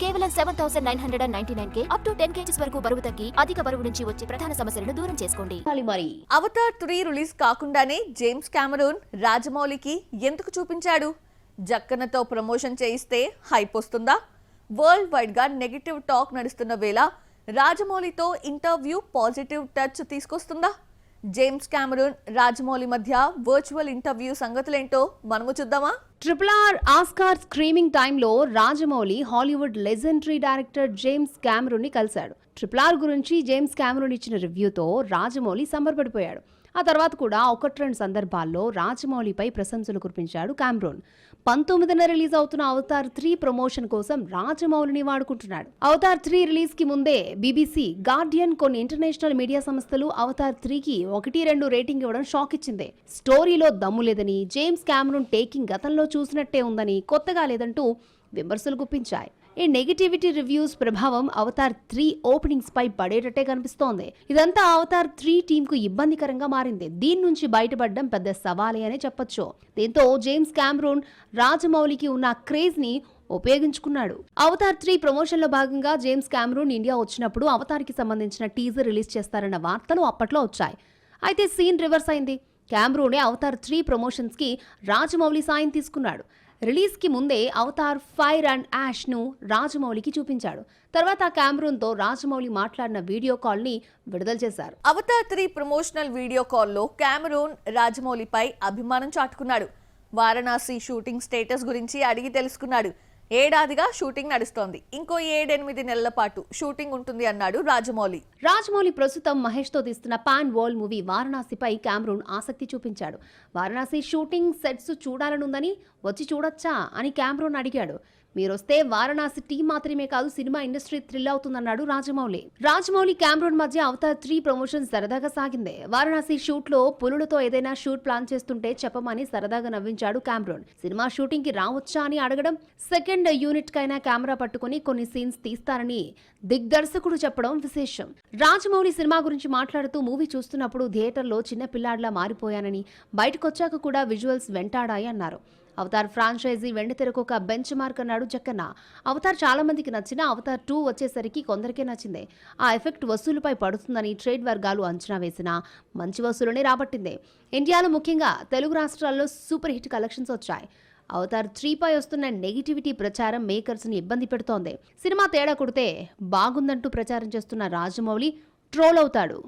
కేవలం 7,999K up to 10 kgs వరకు బరువు తగ్గి అధిక బరువు నుంచి వచ్చే ప్రధాన సమస్యలను దూరం చేసుకోండి. మరి అవతార్ 3 రిలీజ్ కాకుండానే జేమ్స్ కెమెరూన్ రాజమౌళికి ఎందుకు చూపించాడు? జక్కన్నతో ప్రమోషన్ చేయిస్తే హైప్ వస్తుందా? వరల్డ్ వైడ్ గా నెగటివ్ టాక్ నడుస్తున్న వేళ రాజమౌళితో ఇంటర్వ్యూ పాజిటివ్ టచ్ తీసుకొస్తుందా? జేమ్స్ కెమెరూన్ రాజమౌళి మధ్య వర్చువల్ ఇంటర్వ్యూ సంగతులేంటో మనము చూద్దామా? RRR ఆస్కార్ స్క్రీనింగ్ టైంలో Rajamouli Hollywood legendary director James Cameroon ని కలిశాడు. RRR గురించి జేమ్స్ కెమెరూన్ ఇచ్చిన రివ్యూతో రాజమౌళి సంబరపడిపోయాడు. ఆ తర్వాత కూడా 1-2 సందర్భాల్లో రాజమౌళిపై ప్రశంసలు కురిపించాడు కెమెరూన్. 19న రిలీజ్ అవుతున్న అవతార్ 3 ప్రమోషన్ కోసం రాజమౌళిని వాడుకుంటున్నాడు. అవతార్ 3 రిలీజ్ కి ముందే BBC, గార్డియన్, కొన్ని ఇంటర్నేషనల్ మీడియా సంస్థలు అవతార్ 3కి 1-2 రేటింగ్ ఇవ్వడం షాక్ ఇచ్చింది. స్టోరీలో దమ్ము లేదని, జేమ్స్ కెమెరూన్ టేకింగ్ గతంలో చూసినట్టే ఉందని, కొత్తగా లేదంటూ విమర్శలు గుప్పించాయి. ఈ నెగటివిటీ రివ్యూస్ ప్రభావం అవతార్ 3 ఓపెనింగ్స్ పై పడేటట్టే కనిపిస్తోంది. ఇదంతా అవతార్ 3 టీమ్ కు ఇబ్బందికరంగా మారింది. దీని నుంచి బయటపడడం పెద్ద సవాలే అని చెప్పొచ్చు. దీంతో జేమ్స్ కెమెరూన్ రాజమౌళికి ఉన్న క్రేజ్ ని ఉపయోగించుకున్నాడు. అవతార్ 3 ప్రమోషన్ లో భాగంగా జేమ్స్ కెమెరూన్ ఇండియా వచ్చినప్పుడు అవతార్ కి సంబంధించిన టీజర్ రిలీజ్ చేస్తారన్న వార్తలు అప్పట్లో వచ్చాయి. అయితే సీన్ రివర్స్ అయింది. కెమెరూనే అవతార్ 3 ప్రమోషన్స్ కి రాజమౌళి సాయం తీసుకున్నాడు. రిలీజ్ కి ముందే అవతార్ ఫైర్ అండ్ యాష్ ను రాజమౌళికి చూపించాడు. తర్వాత కెమెరూన్ తో రాజమౌళి మాట్లాడిన వీడియో కాల్ ని విడుదల చేశారు. అవతార్ 3 ప్రమోషనల్ వీడియో కాల్లో కెమెరూన్ రాజమౌళిపై అభిమానం చాటుకున్నాడు. వారణాసి షూటింగ్ స్టేటస్ గురించి అడిగి తెలుసుకున్నాడు. ఏడాదిగా షూటింగ్ నడుస్తోంది, ఇంకో 7-8 నెలల పాటు షూటింగ్ ఉంటుంది అన్నాడు రాజమౌళి. రాజమౌళి ప్రస్తుతం మహేష్ తో తీస్తున్న పాన్ వరల్డ్ మూవీ వారణాసిపై కెమెరూన్ ఆసక్తి చూపించాడు. వారణాసి షూటింగ్ సెట్స్ చూడాలనుందని, వచ్చి చూడొచ్చా అని కెమెరూన్ అడిగాడు. మీరొస్తే వారణాసి టీం మాత్రమే కాదు, సినిమా ఇండస్ట్రీ థ్రిల్ అవుతుందన్నాడు రాజమౌళి కెమెరూన్ మధ్య అవతార్ 3 ప్రమోషన్ సరదాగా సాగింది. వారణాసి షూట్ లో పులులతో ఏదైనా షూట్ ప్లాన్ చేస్తుంటే చెప్పమని సరదాగా నవ్వించాడు కెమెరూన్. సినిమా షూటింగ్ కి రావచ్చా అని అడగడం, సెకండ్ యూనిట్ కైనా కెమెరా పట్టుకుని కొన్ని సీన్స్ తీస్తారని దిగ్దర్శకుడు చెప్పడం విశేషం. రాజమౌళి సినిమా గురించి మాట్లాడుతూ, మూవీ చూస్తున్నప్పుడు థియేటర్లో చిన్న పిల్లాడ్లా మారిపోయానని, బయటకొచ్చాక కూడా విజువల్స్ వెంటాడాయి అన్నారు. అవతార్ ఫ్రాంచైజీ వెండితెరకు ఒక బెంచ్ మార్క్ అన్నాడు జక్కన్న. అవతార్ చాలా మందికి నచ్చినా అవతార్ 2 వచ్చేసరికి కొందరికే నచ్చింది. ఆ ఎఫెక్ట్ వసూలుపై పడుతుందని ట్రేడ్ వర్గాలు అంచనా వేసినా మంచి వసూలునే రాబట్టింది. ఇండియాలో ముఖ్యంగా తెలుగు రాష్ట్రాల్లో సూపర్ హిట్ కలెక్షన్స్ వచ్చాయి. అవతార్ 3 పై వస్తున్న నెగిటివిటీ ప్రచారం మేకర్స్ ని ఇబ్బంది పెడుతోంది. సినిమా తేడా కొడితే బాగుందంటూ ప్రచారం చేస్తున్న రాజమౌళి ట్రోల్ అవుతాడు.